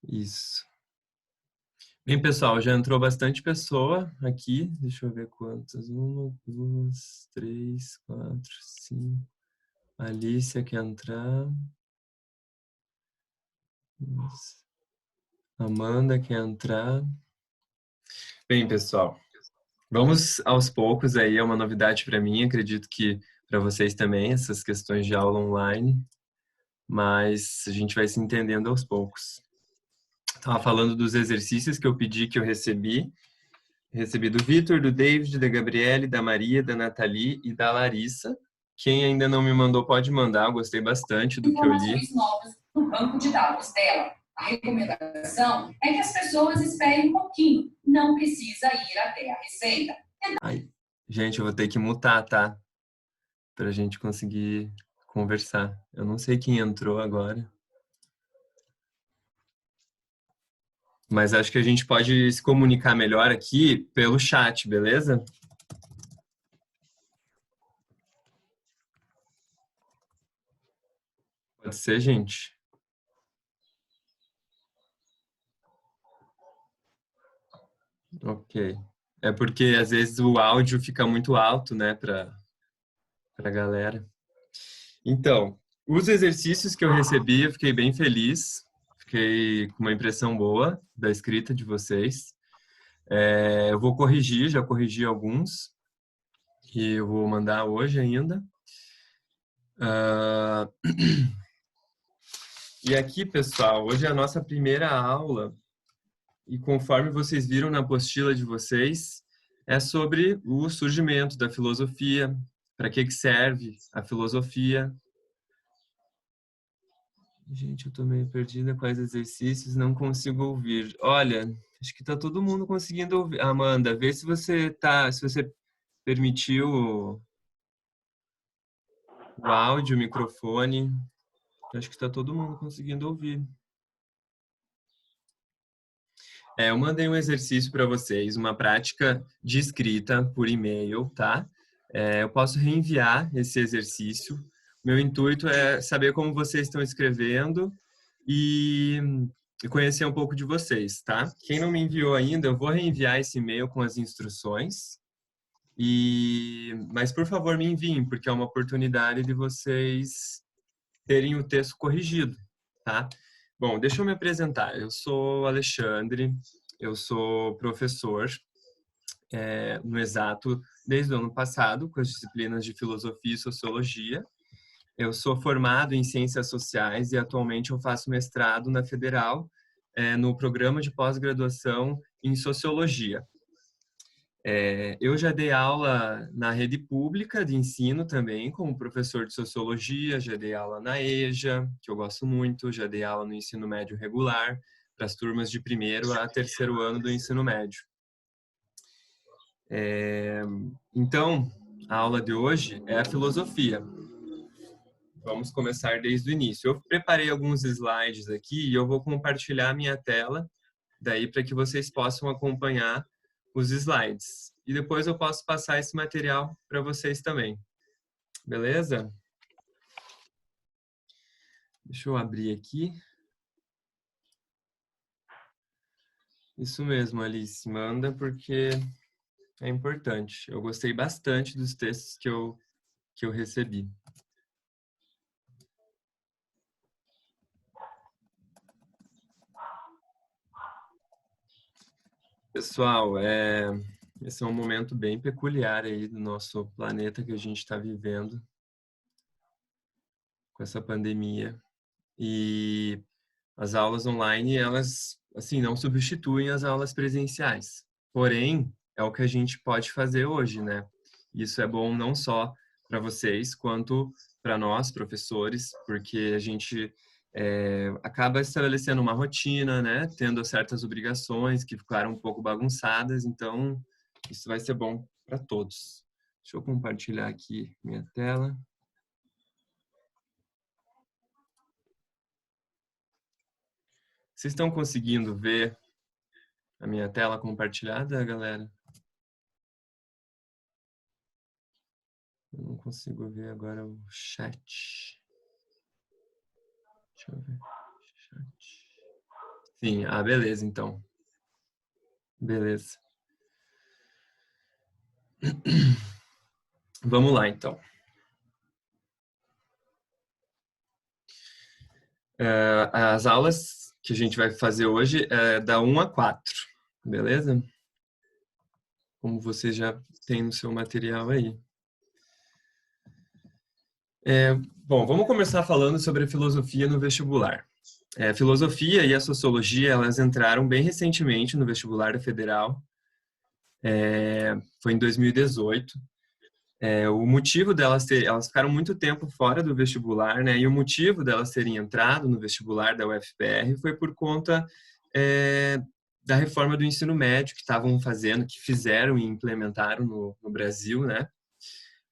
Isso. Bem, pessoal, já entrou bastante pessoa aqui. Deixa eu ver quantas. 1, 2, 3, 4, 5. A Alicia quer entrar. Amanda quer entrar. Bem, pessoal, vamos aos poucos aí. É uma novidade para mim, acredito que para vocês também, essas questões de aula online. Mas a gente vai se entendendo aos poucos. Estava falando dos exercícios que eu pedi, que eu recebi. Recebi do Vitor, do David, da Gabriele, da Maria, da Nathalie e da Larissa. Quem ainda não me mandou, pode mandar. Eu gostei bastante do que eu li. Informações novas no banco de dados dela. A recomendação é que as pessoas esperem um pouquinho. Não precisa ir até a Receita. Ai, gente, eu vou ter que mutar, tá? Pra gente conseguir conversar. Eu não sei quem entrou agora. Mas acho que a gente pode se comunicar melhor aqui pelo chat, beleza? Pode ser, gente? Ok. É porque às vezes o áudio fica muito alto, né, pra galera. Então, os exercícios que eu recebi, eu fiquei bem feliz. Fiquei com uma impressão boa da escrita de vocês. Eu vou corrigir, já corrigi alguns, que eu vou mandar hoje ainda. Ah, e aqui, pessoal, hoje é a nossa primeira aula, e conforme vocês viram na apostila de vocês, é sobre o surgimento da filosofia, para que serve a filosofia. Gente, eu tô meio perdida com os exercícios, não consigo ouvir. Olha, acho que tá todo mundo conseguindo ouvir. Amanda, vê se você permitiu o áudio, o microfone. Acho que tá todo mundo conseguindo ouvir. Eu mandei um exercício para vocês, uma prática de escrita por e-mail, tá? Eu posso reenviar esse exercício. Meu intuito é saber como vocês estão escrevendo e conhecer um pouco de vocês, tá? Quem não me enviou ainda, eu vou reenviar esse e-mail com as instruções. Mas por favor me enviem, porque é uma oportunidade de vocês terem o texto corrigido, tá? Bom, deixa eu me apresentar. Eu sou Alexandre, eu sou professor no Exato desde o ano passado, com as disciplinas de Filosofia e Sociologia. Eu sou formado em Ciências Sociais e atualmente eu faço mestrado na Federal, no programa de pós-graduação em Sociologia. Eu já dei aula na rede pública de ensino também, como professor de Sociologia, já dei aula na EJA, que eu gosto muito, já dei aula no ensino médio regular, para as turmas de primeiro a terceiro ano do ensino médio. Então, a aula de hoje é a filosofia. Vamos começar desde o início. Eu preparei alguns slides aqui e eu vou compartilhar a minha tela, daí para que vocês possam acompanhar os slides. E depois eu posso passar esse material para vocês também. Beleza? Deixa eu abrir aqui. Isso mesmo, Alice. Manda porque é importante. Eu gostei bastante dos textos que eu recebi. Pessoal, esse é um momento bem peculiar aí do nosso planeta que a gente está vivendo com essa pandemia. E as aulas online, elas, assim, não substituem as aulas presenciais. Porém, é o que a gente pode fazer hoje, né? Isso é bom não só para vocês, quanto para nós, professores, porque a gente acaba estabelecendo uma rotina, né? Tendo certas obrigações que ficaram um pouco bagunçadas, então isso vai ser bom para todos. Deixa eu compartilhar aqui minha tela. Vocês estão conseguindo ver a minha tela compartilhada, galera? Eu não consigo ver agora o chat. Deixa eu ver. Chat. Sim, beleza, então. Beleza. Vamos lá, então. As aulas que a gente vai fazer hoje é da 1 a 4, beleza? Como você já tem no seu material aí. Bom, vamos começar falando sobre a filosofia no vestibular. A filosofia e a sociologia, elas entraram bem recentemente no vestibular da Federal. Foi em 2018. O motivo elas ficaram muito tempo fora do vestibular, né? E o motivo delas terem entrado no vestibular da UFPR foi por conta da reforma do ensino médio que estavam fazendo, que fizeram e implementaram no Brasil, né?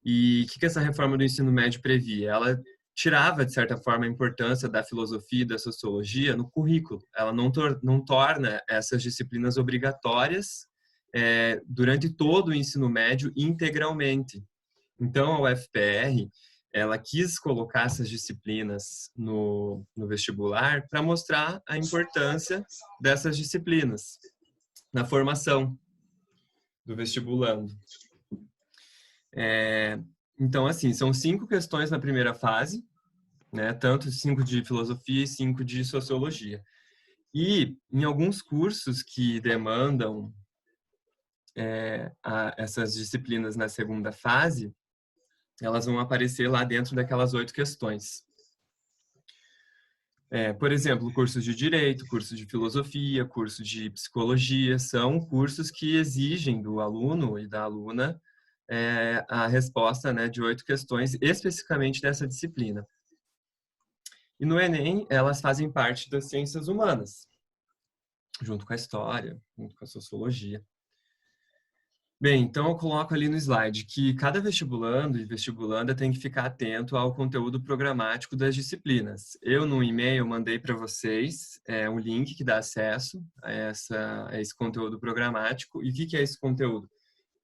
E o que essa reforma do ensino médio previa? Ela tirava, de certa forma, a importância da filosofia e da sociologia no currículo. Ela não torna essas disciplinas obrigatórias durante todo o ensino médio integralmente. Então, a UFPR, ela quis colocar essas disciplinas no vestibular para mostrar a importância dessas disciplinas na formação do vestibulando. Então, assim, são 5 questões na primeira fase, né? Tanto 5 de filosofia e 5 de sociologia. E em alguns cursos que demandam essas disciplinas na segunda fase, elas vão aparecer lá dentro daquelas 8 questões. Por exemplo, cursos de direito, curso de filosofia, curso de psicologia, são cursos que exigem do aluno e da aluna a resposta, né, de 8 questões especificamente dessa disciplina. E no Enem, elas fazem parte das ciências humanas, junto com a história, junto com a sociologia. Bem, então eu coloco ali no slide que cada vestibulando e vestibulanda tem que ficar atento ao conteúdo programático das disciplinas. Eu, no e-mail, mandei para vocês um link que dá acesso a esse conteúdo programático. E o que é esse conteúdo?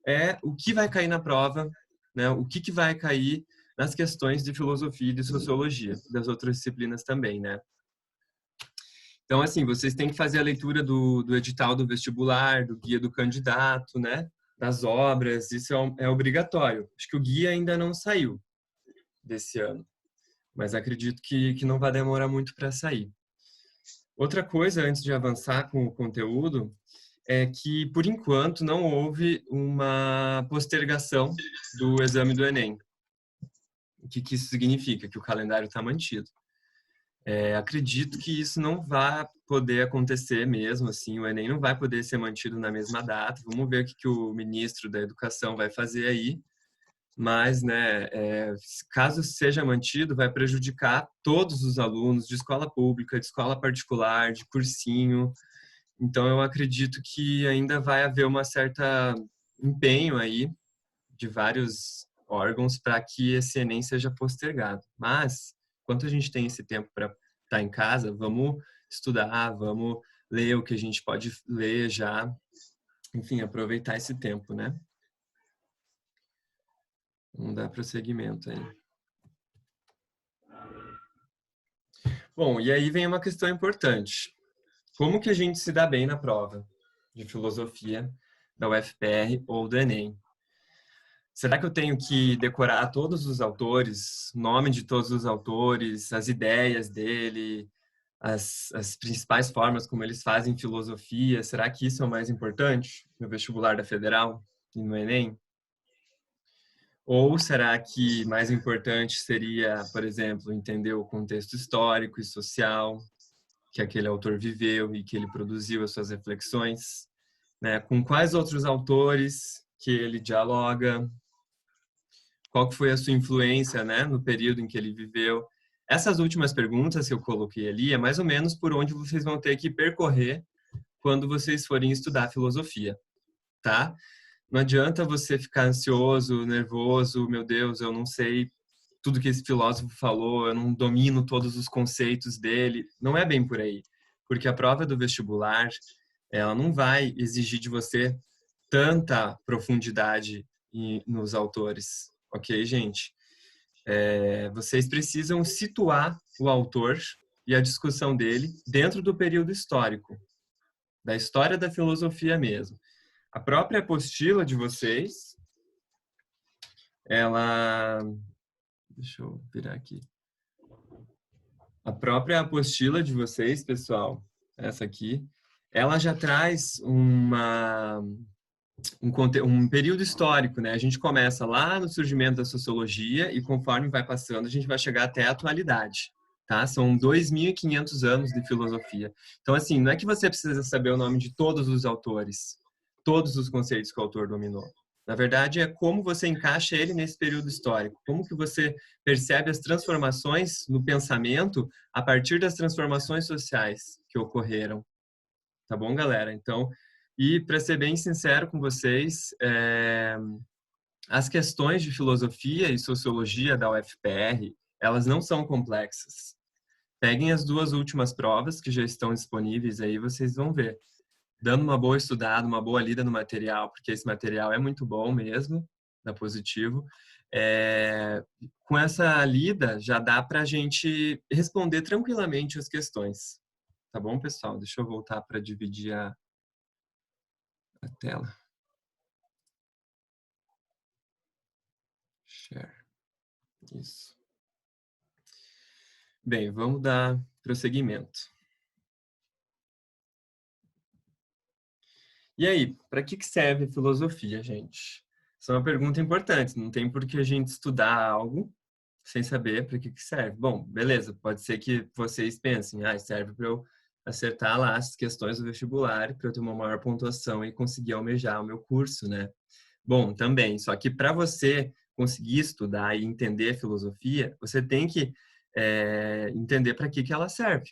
É o que vai cair na prova, né? O que vai cair nas questões de filosofia e de sociologia, das outras disciplinas também, né? Então, assim, vocês têm que fazer a leitura do edital do vestibular, do guia do candidato, né? Das obras, isso é obrigatório. Acho que o guia ainda não saiu desse ano, mas acredito que não vai demorar muito para sair. Outra coisa, antes de avançar com o conteúdo, é que, por enquanto, não houve uma postergação do exame do Enem. O que isso significa? Que o calendário está mantido. Acredito que isso não vai poder acontecer mesmo, assim, o Enem não vai poder ser mantido na mesma data. Vamos ver o que o ministro da Educação vai fazer aí. Mas, né, caso seja mantido, vai prejudicar todos os alunos de escola pública, de escola particular, de cursinho. Então, eu acredito que ainda vai haver uma certa empenho aí de vários órgãos para que esse Enem seja postergado. Mas, enquanto a gente tem esse tempo para estar em casa, vamos estudar, vamos ler o que a gente pode ler já. Enfim, aproveitar esse tempo, né? Vamos dar prosseguimento aí. Bom, e aí vem uma questão importante. Como que a gente se dá bem na prova de filosofia da UFPR ou do Enem? Será que eu tenho que decorar todos os autores, nome de todos os autores, as ideias dele, as principais formas como eles fazem filosofia? Será que isso é o mais importante no vestibular da Federal e no Enem? Ou será que mais importante seria, por exemplo, entender o contexto histórico e social que aquele autor viveu e que ele produziu as suas reflexões, né? Com quais outros autores que ele dialoga? Qual que foi a sua influência, né, no período em que ele viveu? Essas últimas perguntas que eu coloquei ali é mais ou menos por onde vocês vão ter que percorrer quando vocês forem estudar filosofia, tá? Não adianta você ficar ansioso, nervoso, meu Deus, eu não sei tudo que esse filósofo falou, eu não domino todos os conceitos dele. Não é bem por aí, porque a prova do vestibular, ela não vai exigir de você tanta profundidade nos autores, ok, gente? Vocês precisam situar o autor e a discussão dele dentro do período histórico, da história da filosofia mesmo. A própria apostila de vocês, ela... Deixa eu virar aqui. A própria apostila de vocês, pessoal, essa aqui, ela já traz um período histórico, né? A gente começa lá no surgimento da sociologia e conforme vai passando, a gente vai chegar até a atualidade, tá? São 2.500 anos de filosofia. Então, assim, não é que você precisa saber o nome de todos os autores, todos os conceitos que o autor dominou. Na verdade, é como você encaixa ele nesse período histórico, como que você percebe as transformações no pensamento a partir das transformações sociais que ocorreram. Tá bom, galera? Então, e para ser bem sincero com vocês, as questões de filosofia e sociologia da UFPR, elas não são complexas. Peguem as 2 últimas provas que já estão disponíveis aí, vocês vão ver. Dando uma boa estudada, uma boa lida no material, porque esse material é muito bom mesmo, da Positivo. Com essa lida, já dá para a gente responder tranquilamente as questões. Tá bom, pessoal? Deixa eu voltar para dividir a tela. Share. Isso. Bem, vamos dar prosseguimento. E aí, para que serve a filosofia, gente? Essa é uma pergunta importante. Não tem por que a gente estudar algo sem saber para que serve. Bom, beleza, pode ser que vocês pensem, serve para eu acertar lá as questões do vestibular, para eu ter uma maior pontuação e conseguir almejar o meu curso, né? Bom, também, só que para você conseguir estudar e entender filosofia, você tem que entender para que ela serve.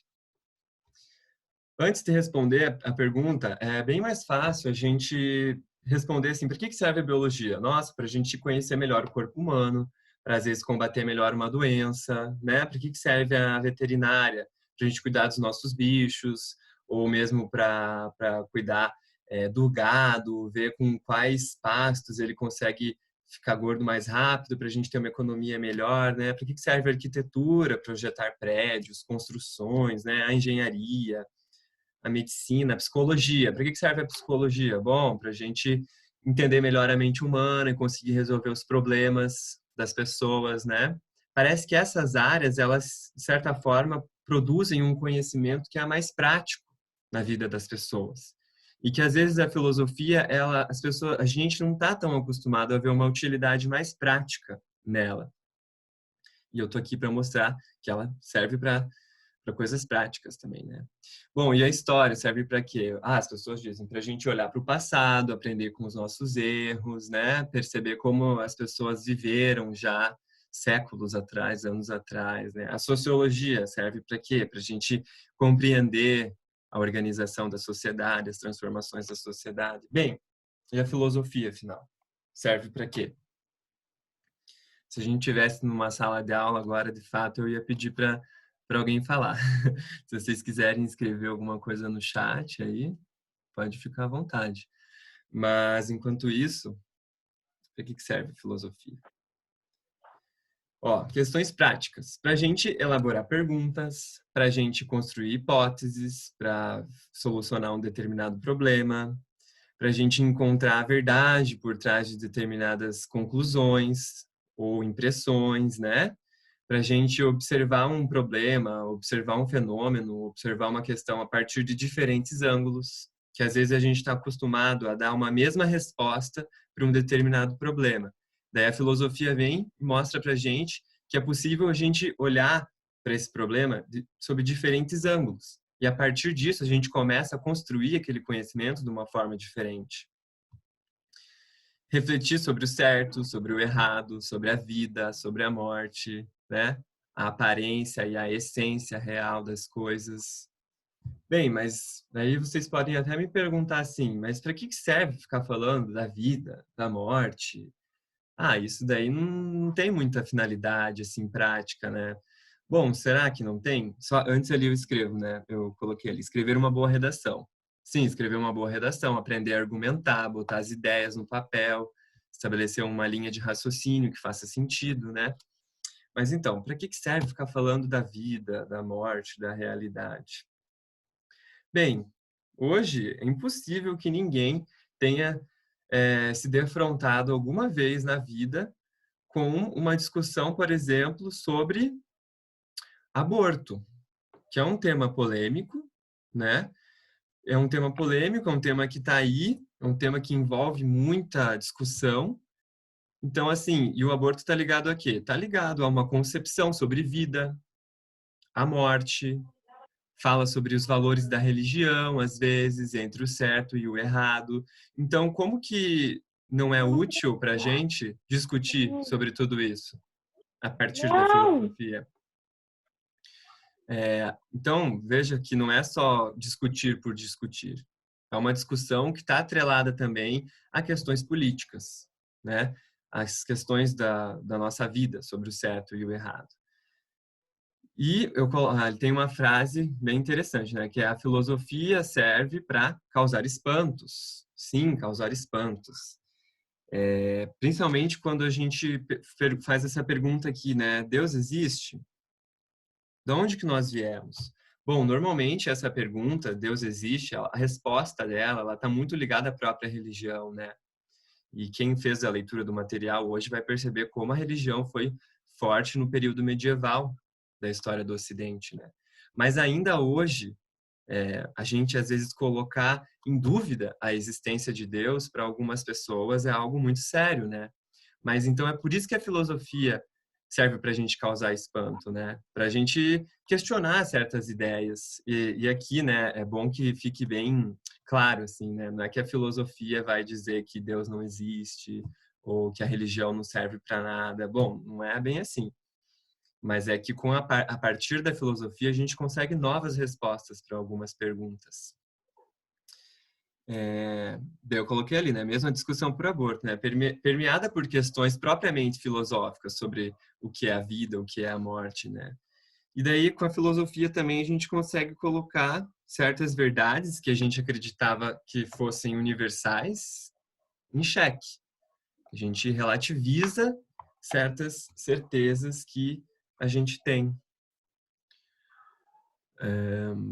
Antes de responder a pergunta, é bem mais fácil a gente responder assim, para que serve a biologia? Nossa, para a gente conhecer melhor o corpo humano, para às vezes combater melhor uma doença, né? Para que serve a veterinária? Para a gente cuidar dos nossos bichos, ou mesmo para cuidar do gado, ver com quais pastos ele consegue ficar gordo mais rápido, para a gente ter uma economia melhor, né? Para que serve a arquitetura? Projetar prédios, construções, né? A engenharia, a medicina, a psicologia. Para que serve a psicologia? Bom, para a gente entender melhor a mente humana e conseguir resolver os problemas das pessoas, né? Parece que essas áreas, elas, de certa forma, produzem um conhecimento que é mais prático na vida das pessoas. E que, às vezes, a filosofia, a gente não está tão acostumado a ver uma utilidade mais prática nela. E eu tô aqui para mostrar que ela serve para coisas práticas também, né? Bom, e a história serve para quê? As pessoas dizem para a gente olhar para o passado, aprender com os nossos erros, né? Perceber como as pessoas viveram já séculos atrás, anos atrás, né? A sociologia serve para quê? Para a gente compreender a organização da sociedade, as transformações da sociedade. Bem, e a filosofia, afinal? Serve para quê? Se a gente tivesse numa sala de aula agora, de fato, eu ia pedir para alguém falar. Se vocês quiserem escrever alguma coisa no chat aí, pode ficar à vontade. Mas, enquanto isso, para que serve a filosofia? Questões práticas. Para a gente elaborar perguntas, para a gente construir hipóteses, para solucionar um determinado problema, para a gente encontrar a verdade por trás de determinadas conclusões ou impressões, né? Para a gente observar um problema, observar um fenômeno, observar uma questão a partir de diferentes ângulos, que às vezes a gente está acostumado a dar uma mesma resposta para um determinado problema. Daí a filosofia vem e mostra para a gente que é possível a gente olhar para esse problema sob diferentes ângulos. E a partir disso a gente começa a construir aquele conhecimento de uma forma diferente. Refletir sobre o certo, sobre o errado, sobre a vida, sobre a morte, né? A aparência e a essência real das coisas. Bem, mas aí vocês podem até me perguntar assim, mas para que serve ficar falando da vida, da morte? Isso daí não tem muita finalidade assim prática, né? Bom, será que não tem? Só antes ali eu escrevo, né? Eu coloquei ali, escrever uma boa redação. Sim, escrever uma boa redação, aprender a argumentar, botar as ideias no papel, estabelecer uma linha de raciocínio que faça sentido, né? Mas então, para que serve ficar falando da vida, da morte, da realidade? Bem, hoje é impossível que ninguém tenha se defrontado alguma vez na vida com uma discussão, por exemplo, sobre aborto, que é um tema polêmico, né? É um tema polêmico, é um tema que está aí, é um tema que envolve muita discussão. Então, assim, e o aborto está ligado a quê? Está ligado a uma concepção sobre vida, a morte, fala sobre os valores da religião, às vezes, entre o certo e o errado. Então, como que não é útil para a gente discutir sobre tudo isso a partir da Não! filosofia? Então, veja que não é só discutir por discutir. É uma discussão que está atrelada também a questões políticas, né? As questões da nossa vida sobre o certo e o errado. E ele tem uma frase bem interessante, né? Que é: a filosofia serve para causar espantos. Sim, causar espantos. Principalmente quando a gente faz essa pergunta aqui, né? Deus existe? De onde que nós viemos? Bom, normalmente essa pergunta, Deus existe, a resposta dela, ela está muito ligada à própria religião, né? E quem fez a leitura do material hoje vai perceber como a religião foi forte no período medieval da história do Ocidente, né? Mas ainda hoje, a gente às vezes colocar em dúvida a existência de Deus para algumas pessoas é algo muito sério, né? Mas então é por isso que a filosofia serve para a gente causar espanto, né? Para a gente questionar certas ideias. E aqui, né, é bom que fique bem claro, assim, né? Não é que a filosofia vai dizer que Deus não existe ou que a religião não serve para nada. Bom, não é bem assim. Mas é que a partir da filosofia a gente consegue novas respostas para algumas perguntas. Daí eu coloquei ali, né? Mesmo a discussão por aborto, né? Permeada por questões propriamente filosóficas sobre o que é a vida, o que é a morte, né? E daí, com a filosofia também, a gente consegue colocar certas verdades que a gente acreditava que fossem universais em xeque. A gente relativiza certas certezas que a gente tem.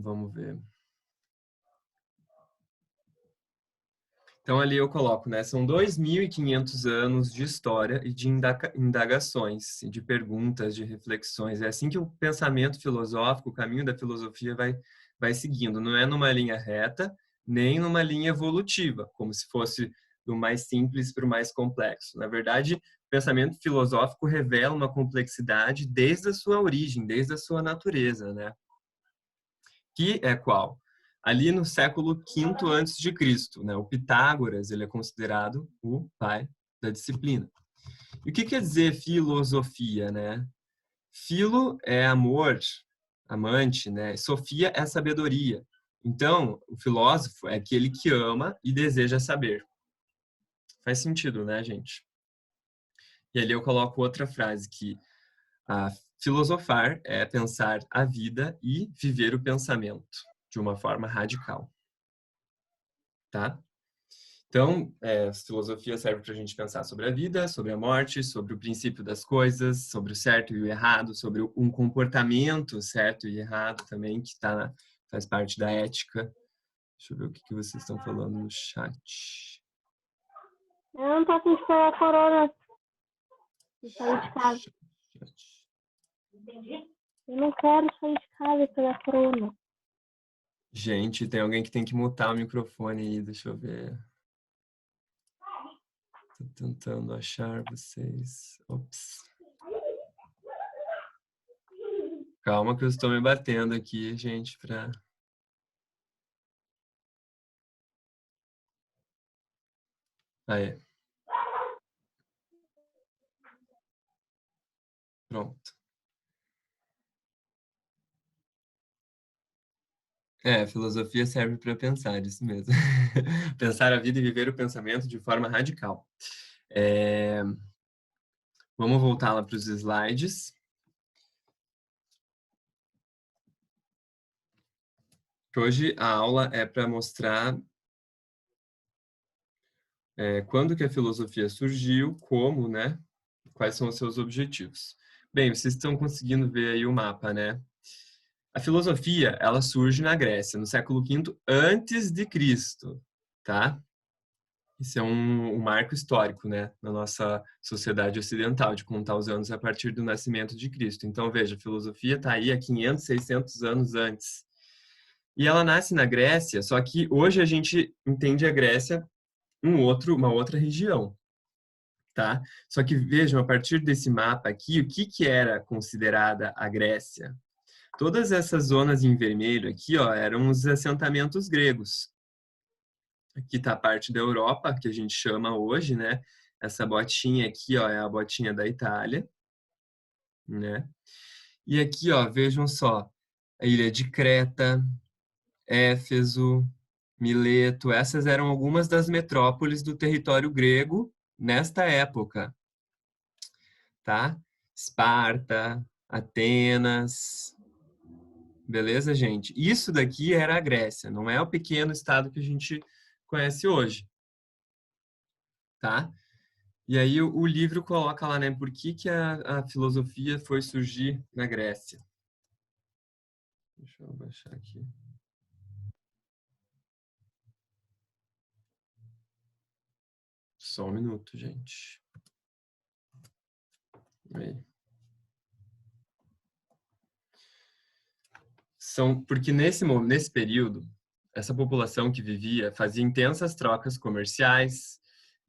Vamos ver. Então, ali eu coloco, né? São 2.500 anos de história e de indagações, de perguntas, de reflexões. É assim que o pensamento filosófico, o caminho da filosofia vai seguindo. Não é numa linha reta, nem numa linha evolutiva, como se fosse do mais simples para o mais complexo. Na verdade, o pensamento filosófico revela uma complexidade desde a sua origem, desde a sua natureza, né? Que é qual? Ali no século V antes de Cristo, né? O Pitágoras, ele é considerado o pai da disciplina. E o que quer dizer filosofia, né? Filo é amor, amante, né? Sofia é sabedoria. Então, o filósofo é aquele que ama e deseja saber. Faz sentido, né, gente? E ali eu coloco outra frase que a filosofar é pensar a vida e viver o pensamento de uma forma radical, tá? Então, a filosofia serve para a gente pensar sobre a vida, sobre a morte, sobre o princípio das coisas, sobre o certo e o errado, sobre um comportamento certo e errado também, que faz parte da ética. Deixa eu ver o que vocês estão falando no chat. Eu não tô com esperar a corona. Eu sair de casa. Eu não quero sair de casa pela corona. Gente, tem alguém que tem que mutar o microfone aí, deixa eu ver. Tô tentando achar vocês. Ops. Calma que eu estou me batendo aqui, gente, pra... Aí. Pronto. Filosofia serve para pensar, isso mesmo. Pensar a vida e viver o pensamento de forma radical. Vamos voltar lá para os slides. Hoje a aula é para mostrar quando que a filosofia surgiu, como, né? Quais são os seus objetivos. Bem, vocês estão conseguindo ver aí o mapa, né? A filosofia, ela surge na Grécia, no século V antes de Cristo, tá? Isso é um marco histórico, né, na nossa sociedade ocidental, de contar os anos a partir do nascimento de Cristo. Então, veja, a filosofia está aí há 500, 600 anos antes. E ela nasce na Grécia, só que hoje a gente entende a Grécia uma outra região, tá? Só que vejam, a partir desse mapa aqui, o que que era considerada a Grécia? Todas essas zonas em vermelho aqui, ó, eram os assentamentos gregos. Aqui está a parte da Europa, que a gente chama hoje, né? Essa botinha aqui, ó, é a botinha da Itália, né? E aqui, ó, vejam só, a ilha de Creta, Éfeso, Mileto, essas eram algumas das metrópoles do território grego nesta época, tá? Esparta, Atenas, beleza, gente? Isso daqui era a Grécia, não é o pequeno estado que a gente conhece hoje, tá? E aí o livro coloca lá, né, por que que a filosofia foi surgir na Grécia. Deixa eu baixar aqui. Só um minuto, gente. Aí. Porque nesse período, essa população que vivia fazia intensas trocas comerciais,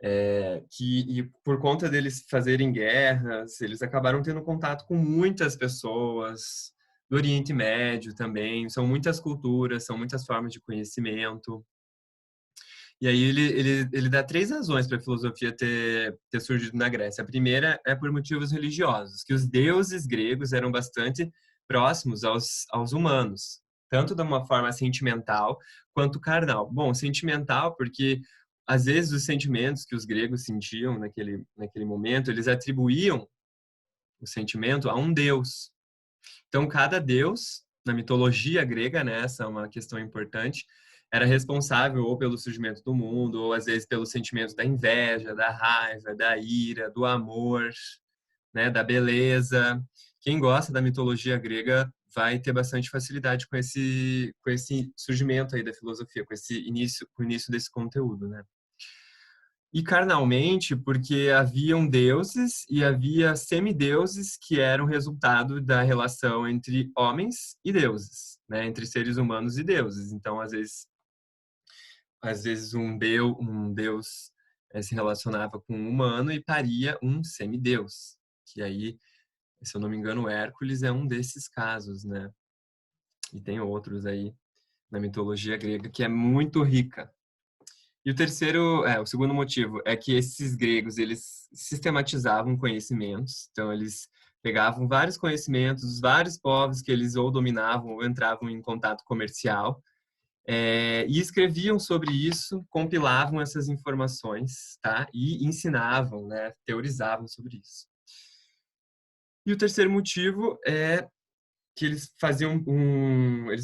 e por conta deles fazerem guerras, eles acabaram tendo contato com muitas pessoas do Oriente Médio também. São muitas culturas, são muitas formas de conhecimento. E aí ele dá três razões para a filosofia ter surgido na Grécia. A primeira é por motivos religiosos, que os deuses gregos eram bastante próximos aos humanos, tanto de uma forma sentimental quanto carnal. Bom, sentimental porque às vezes os sentimentos que os gregos sentiam naquele momento, eles atribuíam o sentimento a um deus. Então, cada deus, na mitologia grega, né, essa é uma questão importante, era responsável ou pelo surgimento do mundo, ou às vezes pelo sentimento da inveja, da raiva, da ira, do amor, né, da beleza. Quem gosta da mitologia grega vai ter bastante facilidade com esse surgimento aí da filosofia, com o início desse conteúdo, né? E carnalmente, porque haviam deuses e havia semideuses que eram resultado da relação entre homens e deuses, né? Entre seres humanos e deuses. Então, às vezes um deus se relacionava com um humano e paria um semideus, que aí, se eu não me engano, Hércules é um desses casos, né? E tem outros aí na mitologia grega que é muito rica. E o segundo motivo é que esses gregos, eles sistematizavam conhecimentos, então eles pegavam vários conhecimentos dos vários povos que eles ou dominavam ou entravam em contato comercial, e escreviam sobre isso, compilavam essas informações, tá? E ensinavam, né? Teorizavam sobre isso. E o terceiro motivo é que eles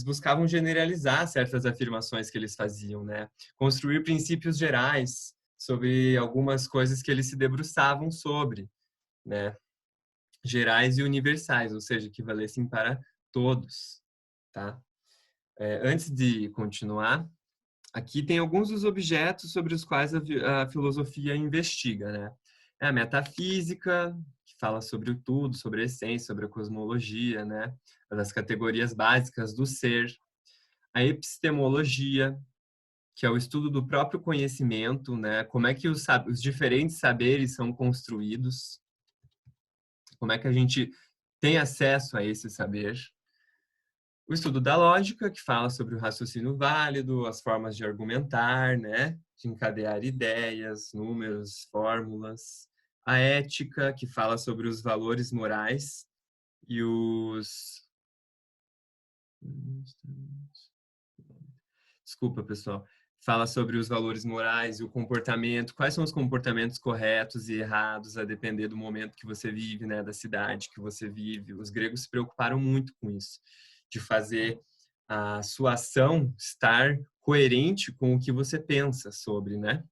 buscavam generalizar certas afirmações que eles faziam, né? Construir princípios gerais sobre algumas coisas que eles se debruçavam sobre, né? Gerais e universais, ou seja, que valessem para todos, tá? Antes de continuar, aqui tem alguns dos objetos sobre os quais a filosofia investiga, né? É a metafísica, que fala sobre o tudo, sobre a essência, sobre a cosmologia, né? Das categorias básicas do ser. A epistemologia, que é o estudo do próprio conhecimento, né? Como é que os diferentes saberes são construídos, como é que a gente tem acesso a esse saber. O estudo da lógica, que fala sobre o raciocínio válido, as formas de argumentar, né? De encadear ideias, números, fórmulas. A ética, que fala sobre os valores morais e os... Desculpa, pessoal. Fala sobre os valores morais e o comportamento. Quais são os comportamentos corretos e errados a depender do momento que você vive, né? Da cidade que você vive. Os gregos se preocuparam muito com isso, de fazer a sua ação estar coerente com o que você pensa sobre, né?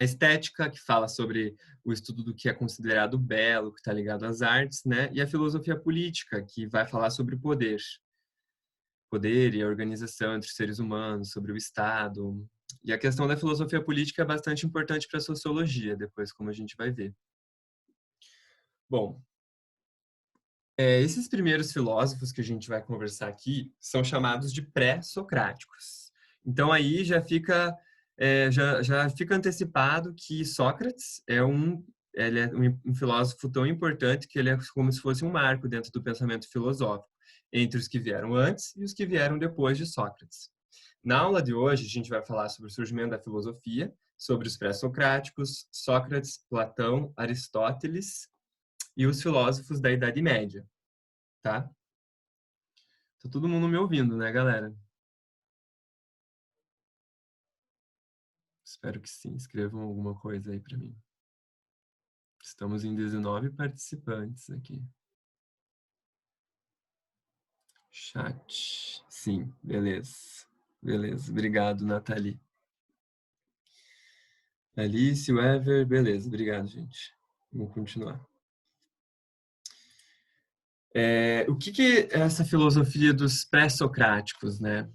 A estética, que fala sobre o estudo do que é considerado belo, que está ligado às artes, né? E a filosofia política, que vai falar sobre o poder. Poder e a organização entre os seres humanos, sobre o Estado. E a questão da filosofia política é bastante importante para a sociologia, depois, como a gente vai ver. Bom, esses primeiros filósofos que a gente vai conversar aqui são chamados de pré-socráticos. Então, aí já fica antecipado que Sócrates ele é um filósofo tão importante que ele é como se fosse um marco dentro do pensamento filosófico, entre os que vieram antes e os que vieram depois de Sócrates. Na aula de hoje, a gente vai falar sobre o surgimento da filosofia, sobre os pré-socráticos, Sócrates, Platão, Aristóteles e os filósofos da Idade Média, tá? Tá todo mundo me ouvindo, né, galera? Espero que sim. Escrevam alguma coisa aí para mim. Estamos em 19 participantes aqui. Chat. Sim, beleza. Beleza. Obrigado, Nathalie. Alice, Wever, beleza. Obrigado, gente. Vamos continuar. O que é essa filosofia dos pré-socráticos, né?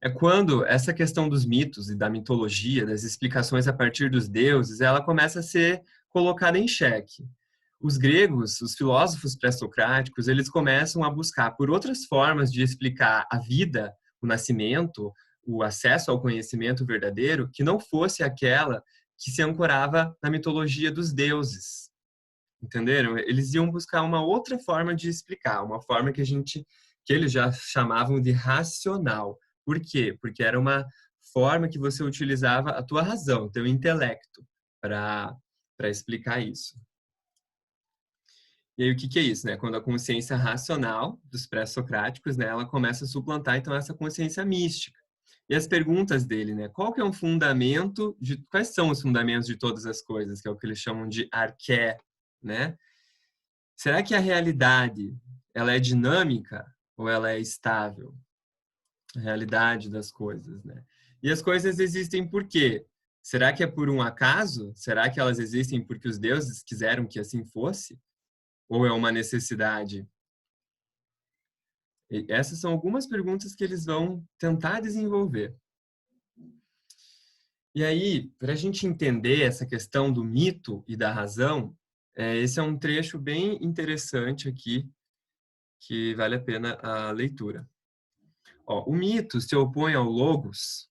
É quando essa questão dos mitos e da mitologia, das explicações a partir dos deuses, ela começa a ser colocada em xeque. Os gregos, os filósofos pré-socráticos, eles começam a buscar por outras formas de explicar a vida, o nascimento, o acesso ao conhecimento verdadeiro, que não fosse aquela que se ancorava na mitologia dos deuses. Entenderam? Eles iam buscar uma outra forma de explicar, uma forma que eles já chamavam de racional. Por quê? Porque era uma forma que você utilizava a tua razão, teu intelecto, para explicar isso. E aí, o que é isso, né? Quando a consciência racional dos pré-socráticos, né, ela começa a suplantar, então, essa consciência mística. E as perguntas dele, né? Quais são os fundamentos de todas as coisas, que é o que eles chamam de arqué, né? Será que a realidade, ela é dinâmica ou ela é estável? A realidade das coisas, né? E as coisas existem por quê? Será que é por um acaso? Será que elas existem porque os deuses quiseram que assim fosse? Ou é uma necessidade? E essas são algumas perguntas que eles vão tentar desenvolver. E aí, para a gente entender essa questão do mito e da razão, esse é um trecho bem interessante aqui, que vale a pena a leitura. O mito se opõe ao logos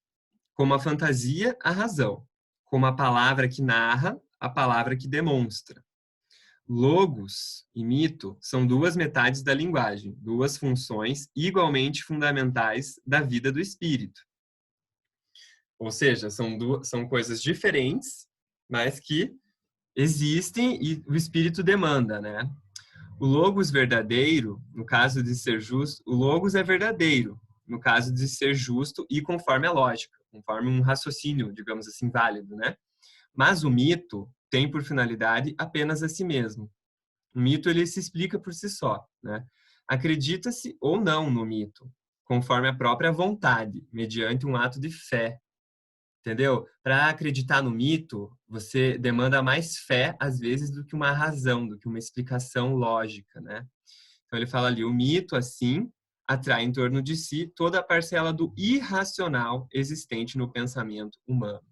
como a fantasia à razão, como a palavra que narra, a palavra que demonstra. Logos e mito são duas metades da linguagem, duas funções igualmente fundamentais da vida do espírito. Ou seja, são coisas diferentes, mas que existem e o espírito demanda, né? O logos verdadeiro, no caso de ser justo, o logos é verdadeiro, no caso de ser justo e conforme a lógica, conforme um raciocínio, digamos assim, válido, né? Mas o mito tem por finalidade apenas a si mesmo. O mito, ele se explica por si só, né? Acredita-se ou não no mito, conforme a própria vontade, mediante um ato de fé. Entendeu? Para acreditar no mito, você demanda mais fé, às vezes, do que uma razão, do que uma explicação lógica, né? Então, ele fala ali, o mito, assim, atrai em torno de si toda a parcela do irracional existente no pensamento humano.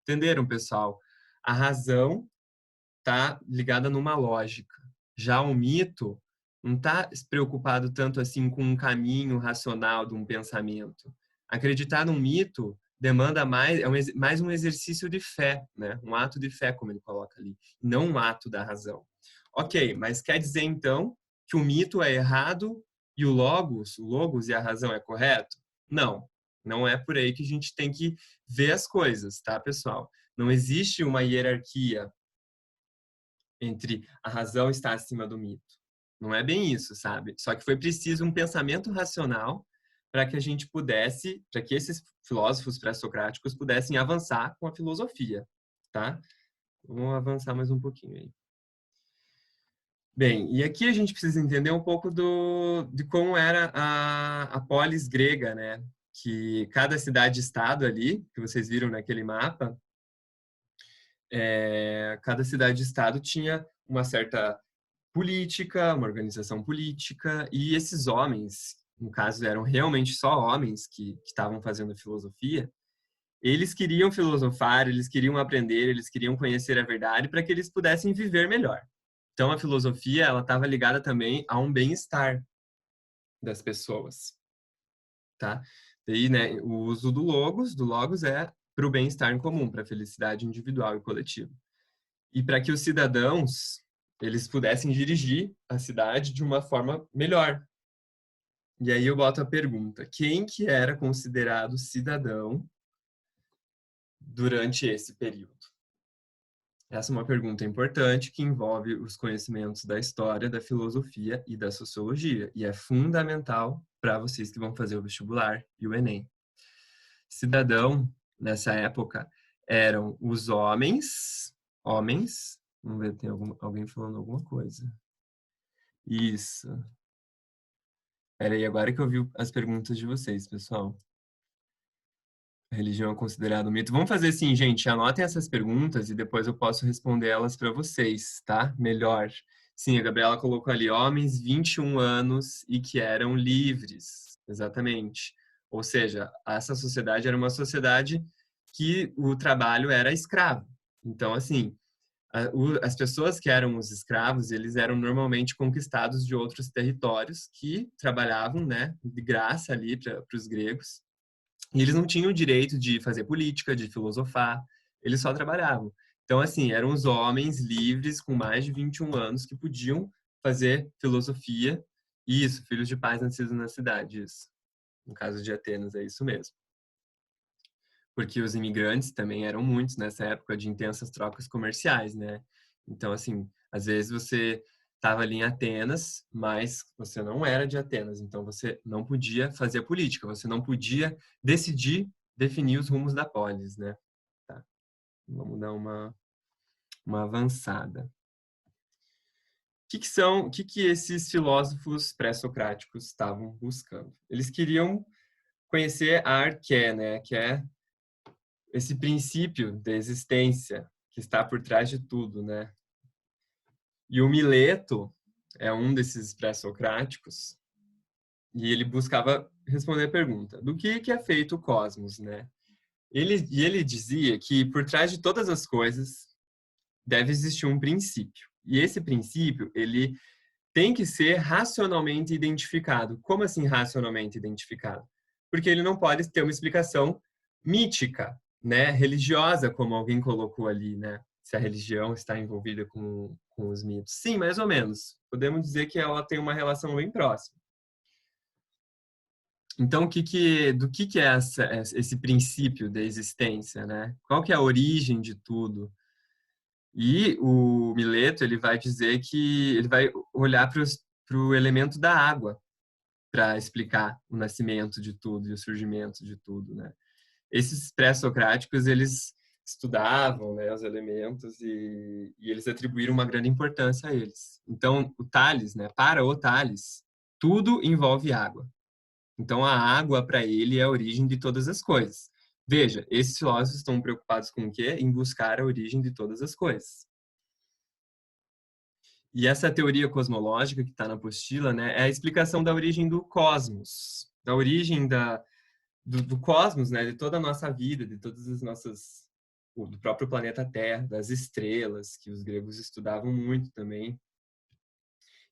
Entenderam, pessoal? A razão está ligada numa lógica. Já o mito não está preocupado tanto assim com um caminho racional de um pensamento. Acreditar num mito demanda mais um exercício de fé, né? Um ato de fé, como ele coloca ali, não um ato da razão. Ok, mas quer dizer então que o mito é errado e o logos e a razão é correto? Não, não é por aí que a gente tem que ver as coisas, tá, pessoal? Não existe uma hierarquia entre a razão estar acima do mito. Não é bem isso, sabe? Só que foi preciso um pensamento racional para que a gente pudesse, para que esses filósofos pré-socráticos pudessem avançar com a filosofia, tá? Vamos avançar mais um pouquinho aí. Bem, e aqui a gente precisa entender um pouco de como era a polis grega, né? Que cada cidade-estado ali, que vocês viram naquele mapa, cada cidade-estado tinha uma certa política, uma organização política, e esses homens, no caso eram realmente só homens que estavam fazendo filosofia, eles queriam filosofar, eles queriam aprender, eles queriam conhecer a verdade para que eles pudessem viver melhor. Então a filosofia, ela estava ligada também a um bem-estar das pessoas, tá? E, né, o uso do logos é para o bem-estar em comum, para a felicidade individual e coletiva. E para que os cidadãos eles pudessem dirigir a cidade de uma forma melhor. E aí eu boto a pergunta: quem que era considerado cidadão durante esse período? Essa é uma pergunta importante que envolve os conhecimentos da história, da filosofia e da sociologia, e é fundamental para vocês que vão fazer o vestibular e o Enem. Cidadão, nessa época, eram os homens, vamos ver, tem alguém falando alguma coisa. Isso. Peraí, agora que eu vi as perguntas de vocês, pessoal. A religião é considerada um mito. Vamos fazer assim, gente, anotem essas perguntas e depois eu posso responder elas para vocês, tá? Melhor. Sim, a Gabriela colocou ali, homens 21 anos e que eram livres. Exatamente. Ou seja, essa sociedade era uma sociedade que o trabalho era escravo. Então, assim, as pessoas que eram os escravos, eles eram normalmente conquistados de outros territórios que trabalhavam, né, de graça ali para os gregos. E eles não tinham o direito de fazer política, de filosofar, eles só trabalhavam. Então, assim, eram os homens livres com mais de 21 anos que podiam fazer filosofia. Isso, filhos de pais nascidos na cidade, isso. No caso de Atenas, é isso mesmo. Porque os imigrantes também eram muitos nessa época de intensas trocas comerciais, né? Então, assim, às vezes você estava ali em Atenas, mas você não era de Atenas, então você não podia fazer política, você não podia definir os rumos da polis, né? Tá. Vamos dar uma avançada. O que esses filósofos pré-socráticos estavam buscando? Eles queriam conhecer a arqué, né? Que é esse princípio da existência que está por trás de tudo, né? E o Mileto é um desses pré-socráticos e ele buscava responder a pergunta: do que é feito o cosmos, né? Ele dizia que por trás de todas as coisas deve existir um princípio. E esse princípio, ele tem que ser racionalmente identificado. Como assim racionalmente identificado? Porque ele não pode ter uma explicação mítica, né, religiosa, como alguém colocou ali, né? Se a religião está envolvida com os mitos. Sim, mais ou menos. Podemos dizer que ela tem uma relação bem próxima. Então, do que é esse princípio da existência, né? Qual que é a origem de tudo? E o Mileto, ele vai dizer que ele vai olhar para o elemento da água para explicar o nascimento de tudo e o surgimento de tudo, né? Esses pré-socráticos, eles estudavam, né, os elementos e eles atribuíram uma grande importância a eles. Então, o Tales, né, para o Tales, tudo envolve água. Então, a água, para ele, é a origem de todas as coisas. Veja, esses filósofos estão preocupados com o quê? Em buscar a origem de todas as coisas. E essa teoria cosmológica que está na apostila, né, é a explicação da origem do cosmos, da origem do cosmos, né, de toda a nossa vida, de todas as nossas, do próprio planeta Terra, das estrelas, que os gregos estudavam muito também.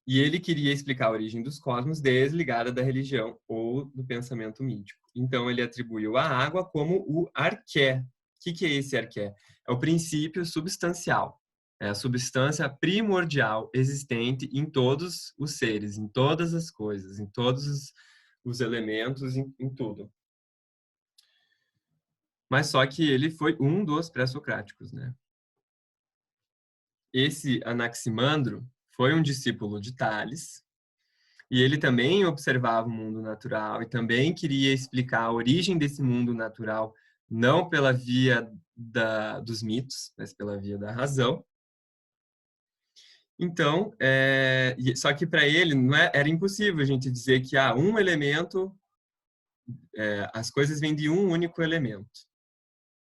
E ele queria explicar a origem dos cosmos desligada da religião ou do pensamento mítico. Então ele atribuiu a água como o arqué. O que é esse arqué? É o princípio substancial. É a substância primordial existente em todos os seres, em todas as coisas, em todos os elementos, em tudo. Mas só que ele foi um dos pré-socráticos, né? Esse Anaximandro foi um discípulo de Tales e ele também observava o mundo natural e também queria explicar a origem desse mundo natural não pela via dos mitos, mas pela via da razão. Então, só que para ele era impossível a gente dizer que um elemento, as coisas vêm de um único elemento.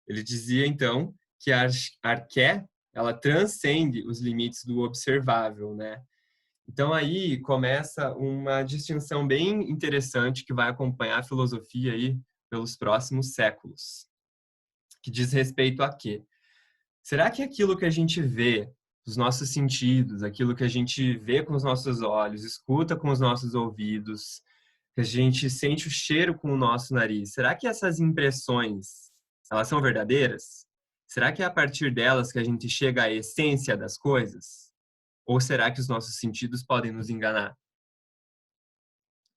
Ele dizia, então, que a arqué, ela transcende os limites do observável, né? Então aí começa uma distinção bem interessante que vai acompanhar a filosofia aí pelos próximos séculos, que diz respeito a quê? Será que aquilo que a gente vê, os nossos sentidos, aquilo que a gente vê com os nossos olhos, escuta com os nossos ouvidos, que a gente sente o cheiro com o nosso nariz, será que essas impressões, elas são verdadeiras? Será que é a partir delas que a gente chega à essência das coisas? Ou será que os nossos sentidos podem nos enganar?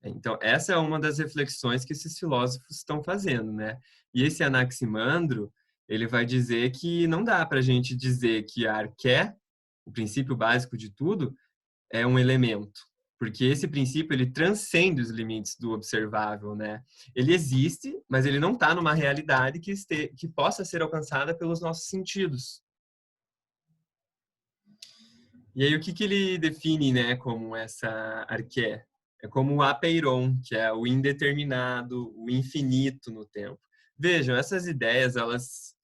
Então, essa é uma das reflexões que esses filósofos estão fazendo, né? E esse Anaximandro, ele vai dizer que não dá para a gente dizer que a arqué, o princípio básico de tudo, é um elemento. Porque esse princípio, ele transcende os limites do observável, né? Ele existe, mas ele não está numa realidade que possa ser alcançada pelos nossos sentidos. E aí, o que ele define, né, como essa arqué? É como o apeiron, que é o indeterminado, o infinito no tempo. Vejam, essas ideias, elas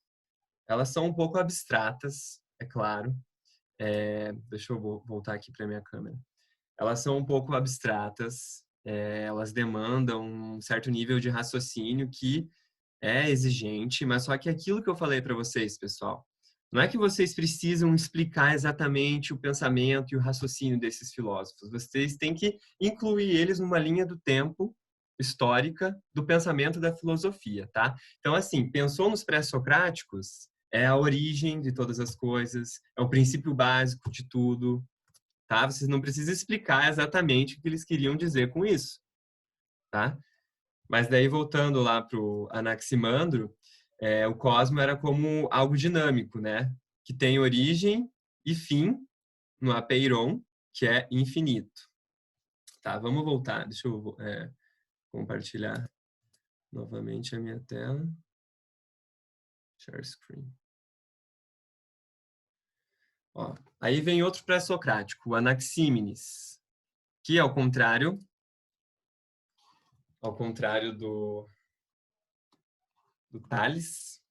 são um pouco abstratas, é claro. Deixa eu voltar aqui para minha câmera. Elas são um pouco abstratas, elas demandam um certo nível de raciocínio que é exigente, mas só que aquilo que eu falei para vocês, pessoal, não é que vocês precisam explicar exatamente o pensamento e o raciocínio desses filósofos. Vocês têm que incluir eles numa linha do tempo histórica do pensamento da filosofia, tá? Então, assim, pensou nos pré-socráticos? É a origem de todas as coisas, é o princípio básico de tudo, tá? Vocês não precisam explicar exatamente o que eles queriam dizer com isso, tá? Mas daí, voltando lá para o Anaximandro, o cosmo era como algo dinâmico, né? Que tem origem e fim no apeiron, que é infinito. Tá, vamos voltar. Deixa eu compartilhar novamente a minha tela. Share screen. Ó, aí vem outro pré-socrático, o Anaxímenes, que ao contrário do Tales,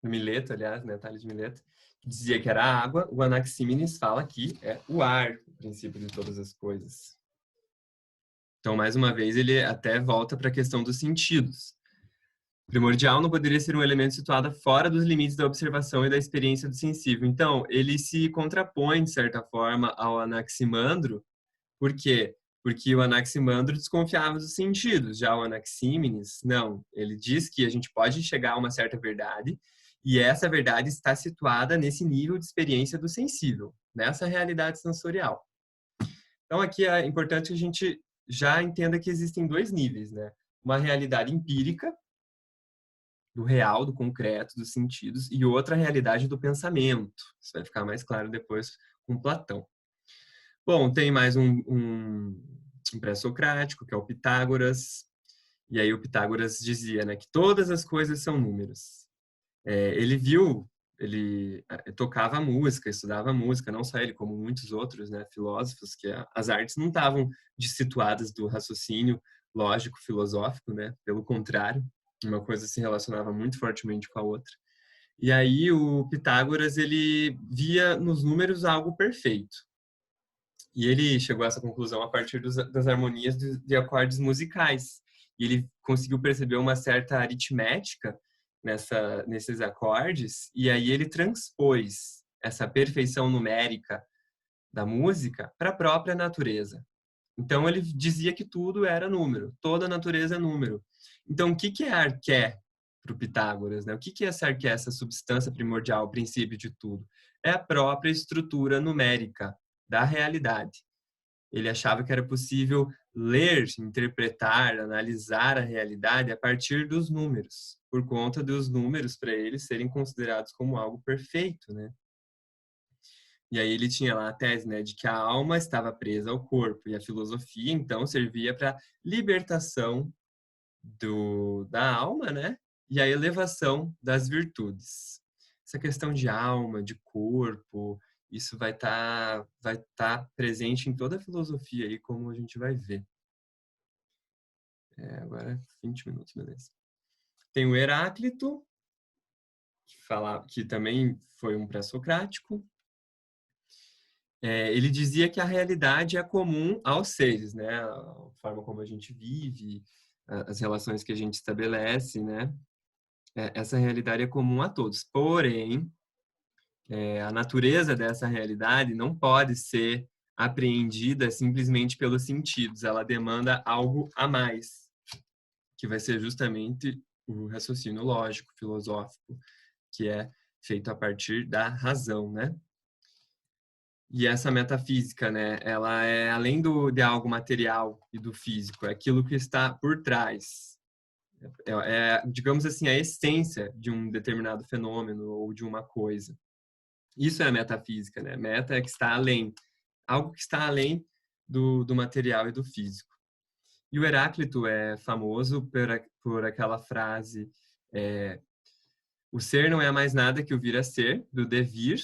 do Mileto, aliás, né, Tales de Mileto, que dizia que era a água, o Anaxímenes fala que é o ar, o princípio de todas as coisas. Então, mais uma vez, ele até volta para a questão dos sentidos. Primordial não poderia ser um elemento situado fora dos limites da observação e da experiência do sensível. Então, ele se contrapõe, de certa forma, ao Anaximandro. Por quê? Porque o Anaximandro desconfiava dos sentidos. Já o Anaxímenes, não. Ele diz que a gente pode chegar a uma certa verdade e essa verdade está situada nesse nível de experiência do sensível, nessa realidade sensorial. Então, aqui é importante que a gente já entenda que existem dois níveis, né? Uma realidade empírica, do real, do concreto, dos sentidos, e outra realidade do pensamento. Isso vai ficar mais claro depois com Platão. Bom, tem mais um pré-socrático, que é o Pitágoras, e aí o Pitágoras dizia, né, que todas as coisas são números. Ele tocava música, estudava música, não só ele, como muitos outros, né, filósofos, que as artes não estavam situadas do raciocínio lógico, filosófico, né, pelo contrário, uma coisa se relacionava muito fortemente com a outra. E aí o Pitágoras, ele via nos números algo perfeito. E ele chegou a essa conclusão a partir das harmonias de acordes musicais. E ele conseguiu perceber uma certa aritmética nesses acordes, e aí ele transpôs essa perfeição numérica da música para a própria natureza. Então ele dizia que tudo era número, toda a natureza é número. Então o que é arqué para o Pitágoras, né? O que é essa arqué, essa substância primordial, o princípio de tudo? É a própria estrutura numérica da realidade. Ele achava que era possível ler, interpretar, analisar a realidade a partir dos números, por conta dos números para ele serem considerados como algo perfeito, né? E aí ele tinha lá a tese, né, de que a alma estava presa ao corpo e a filosofia então servia para libertação da alma, né? E a elevação das virtudes. Essa questão de alma, de corpo, isso vai tá presente em toda a filosofia aí, como a gente vai ver. Agora 20 minutos, beleza. Tem o Heráclito, que que também foi um pré-socrático. Ele dizia que a realidade é comum aos seres, né? A forma como a gente vive, as relações que a gente estabelece, né? Essa realidade é comum a todos. Porém, a natureza dessa realidade não pode ser apreendida simplesmente pelos sentidos. Ela demanda algo a mais, que vai ser justamente o raciocínio lógico, filosófico, que é feito a partir da razão, né? E essa metafísica, né, ela é além de algo material e do físico, é aquilo que está por trás. Digamos assim, a essência de um determinado fenômeno ou de uma coisa. Isso é a metafísica, né? Meta é que está além, algo que está além do material e do físico. E o Heráclito é famoso por aquela frase: o ser não é mais nada que o vir a ser, do devir,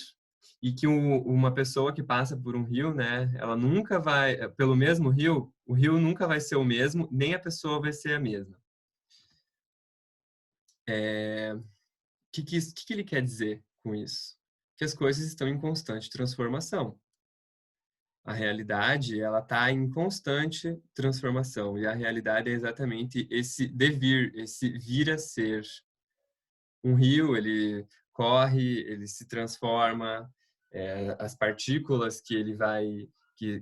e que uma pessoa que passa por um rio, né, ela nunca vai, pelo mesmo rio, o rio nunca vai ser o mesmo, nem a pessoa vai ser a mesma. O que ele quer dizer com isso? Que as coisas estão em constante transformação. A realidade, ela está em constante transformação, e a realidade é exatamente esse devir, esse vir a ser. Um rio, ele corre, ele se transforma, as partículas que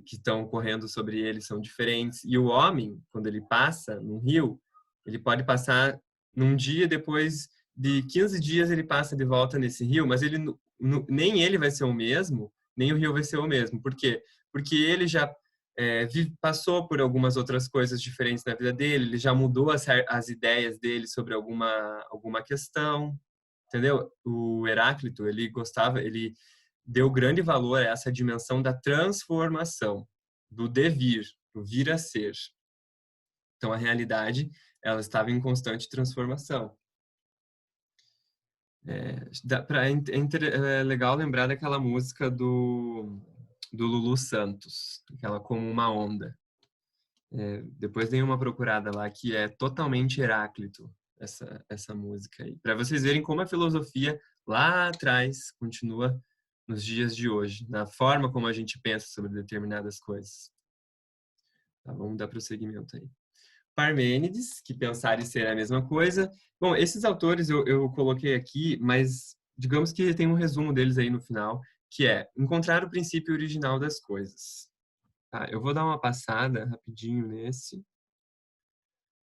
estão correndo sobre ele são diferentes. E o homem, quando ele passa num rio, ele pode passar num dia, depois de 15 dias ele passa de volta nesse rio, mas nem ele vai ser o mesmo, nem o rio vai ser o mesmo. Por quê? Porque ele já passou por algumas outras coisas diferentes na vida dele, ele já mudou as ideias dele sobre alguma questão, entendeu? O Heráclito, ele deu grande valor a essa dimensão da transformação, do devir, do vir a ser. Então, a realidade, ela estava em constante transformação. É legal lembrar daquela música do Lulu Santos, aquela Como uma Onda. Depois dei uma procurada lá, que é totalmente Heráclito, essa música aí. Para vocês verem como a filosofia lá atrás continua nos dias de hoje, na forma como a gente pensa sobre determinadas coisas. Tá, vamos dar prosseguimento aí. Parmênides, que pensar e ser é a mesma coisa. Bom, esses autores eu coloquei aqui, mas digamos que tem um resumo deles aí no final, que é encontrar o princípio original das coisas. Tá, eu vou dar uma passada rapidinho nesse.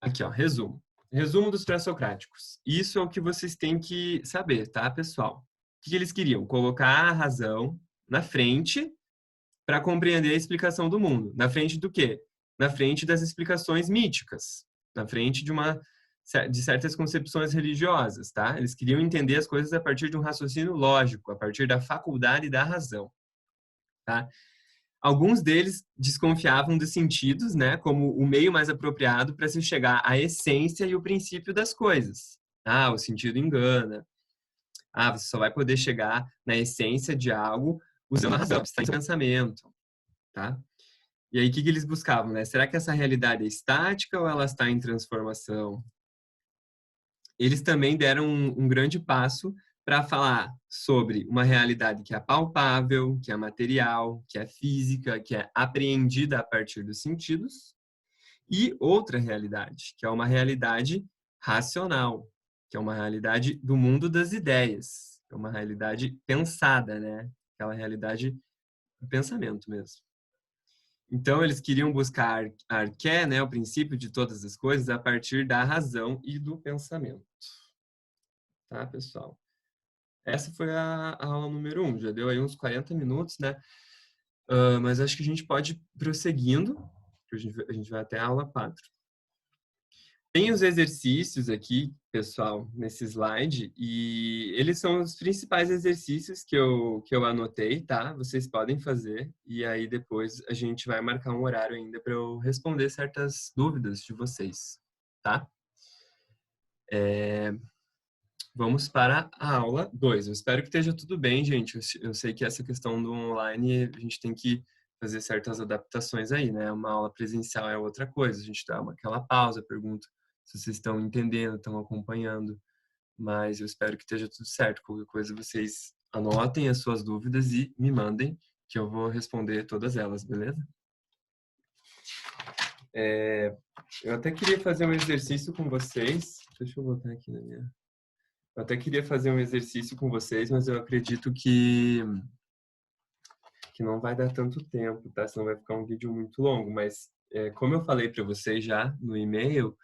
Aqui, ó, resumo. Resumo dos pré-socráticos. Isso é o que vocês têm que saber, tá, pessoal? O que eles queriam? Colocar a razão na frente para compreender a explicação do mundo. Na frente do quê? Na frente das explicações míticas. Na frente de certas concepções religiosas, tá? Eles queriam entender as coisas a partir de um raciocínio lógico, a partir da faculdade da razão, tá? Alguns deles desconfiavam dos sentidos, né, como o meio mais apropriado para se chegar à essência e o princípio das coisas. Ah, o sentido engana. Ah, você só vai poder chegar na essência de algo usando a razão, está em pensamento, tá? E aí, o que eles buscavam, né? Será que essa realidade é estática ou ela está em transformação? Eles também deram um grande passo para falar sobre uma realidade que é palpável, que é material, que é física, que é apreendida a partir dos sentidos, e outra realidade, que é uma realidade racional, que é uma realidade do mundo das ideias, é uma realidade pensada, né? Aquela realidade do pensamento mesmo. Então, eles queriam buscar arqué, né, o princípio de todas as coisas, a partir da razão e do pensamento. Tá, pessoal? Essa foi a aula número 1. Já deu aí uns 40 minutos, né? Mas acho que a gente pode ir prosseguindo, que a gente vai até a aula 4. Tem os exercícios aqui, pessoal, nesse slide, e eles são os principais exercícios que eu anotei, tá? Vocês podem fazer, e aí depois a gente vai marcar um horário ainda para eu responder certas dúvidas de vocês, tá? Vamos para a aula 2. Eu espero que esteja tudo bem, gente. Eu sei que essa questão do online, a gente tem que fazer certas adaptações aí, né? Uma aula presencial é outra coisa. A gente dá aquela pausa, pergunta se vocês estão entendendo, estão acompanhando. mas eu espero que esteja tudo certo. Qualquer coisa vocês anotem as suas dúvidas e me mandem, que eu vou responder todas elas, beleza? Eu até queria fazer um exercício com vocês. Deixa eu botar aqui na minha... Eu até queria fazer um exercício com vocês, mas eu acredito que não vai dar tanto tempo, tá? Senão vai ficar um vídeo muito longo. Mas, como eu falei para vocês já no e-mail,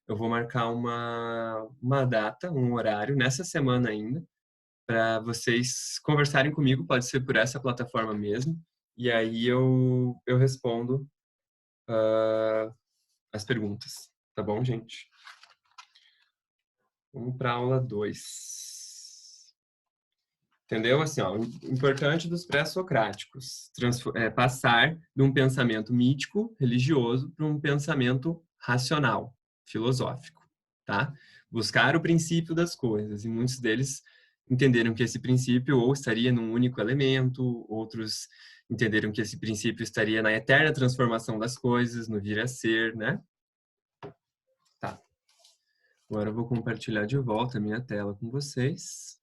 eu vou marcar uma data, um horário, nessa semana ainda, para vocês conversarem comigo, pode ser por essa plataforma mesmo, e aí eu respondo as perguntas, tá bom, gente? Vamos para a aula 2. Entendeu? Assim, ó, o importante dos pré-socráticos, passar de um pensamento mítico, religioso, para um pensamento racional, filosófico, tá? Buscar o princípio das coisas, e muitos deles entenderam que esse princípio ou estaria num único elemento, outros entenderam que esse princípio estaria na eterna transformação das coisas, no vir a ser, né? Tá. Agora eu vou compartilhar de volta a minha tela com vocês.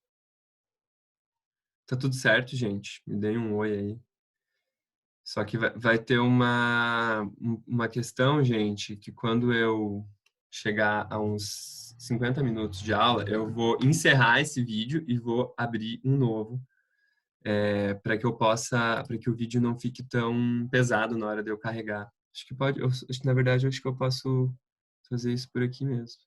Tá tudo certo, gente? Me deem um oi aí. Só que vai ter uma questão, gente, que quando eu chegar a uns 50 minutos de aula, eu vou encerrar esse vídeo e vou abrir um novo, para que o vídeo não fique tão pesado na hora de eu carregar. Acho que na verdade, eu acho que eu posso fazer isso por aqui mesmo.